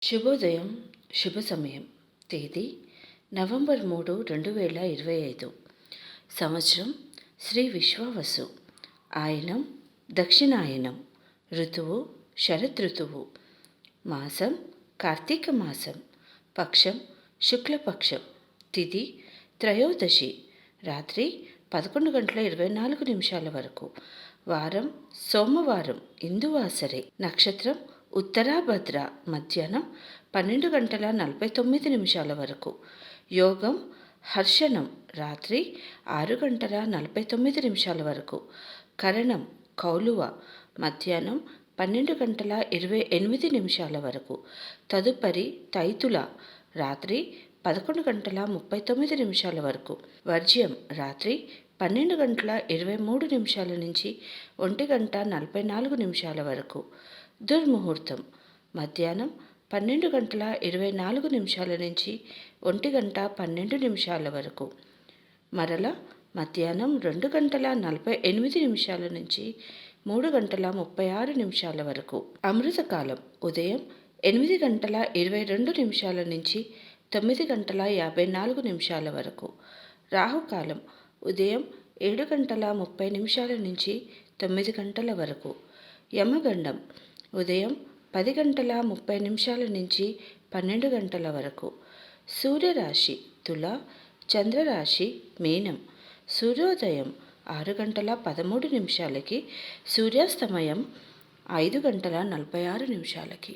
శుభోదయం, శుభ సమయం. తేదీ నవంబర్ 3, 2025. సంవత్సరం శ్రీ విశ్వావసు. ఆయనం దక్షిణాయనం. ఋతువు శరదృతువు. మాసం కార్తీక మాసం. పక్షం శుక్లపక్షం. తిథి త్రయోదశి. రాత్రి 11:24 వరకు. వారం సోమవారం ఇందువాసరే. నక్షత్రం ఉత్తరాభద్ర. మధ్యాహ్నం 12:49 వరకు. యోగం హర్షణం. రాత్రి 6:49 వరకు. కరణం కౌలువ. మధ్యాహ్నం 12:28 వరకు. తదుపరి తైతుల. రాత్రి 11:39 వరకు. వర్జ్యం రాత్రి 12:23 నుంచి 1:44 వరకు. దుర్ముహూర్తం మధ్యాహ్నం 12:24 నుంచి 1:12 వరకు. మరల మధ్యాహ్నం 2:48 నుంచి 3:36 వరకు. అమృతకాలం ఉదయం 8:22 నుంచి 9:54 వరకు. రాహుకాలం ఉదయం 7:30 నుంచి 9 గంటల వరకు. యమగండం ఉదయం 10:30 నుంచి 12 గంటల వరకు. సూర్యరాశి తుల, చంద్రరాశి మీనం. సూర్యోదయం 6:13 సూర్యాస్తమయం 5:46.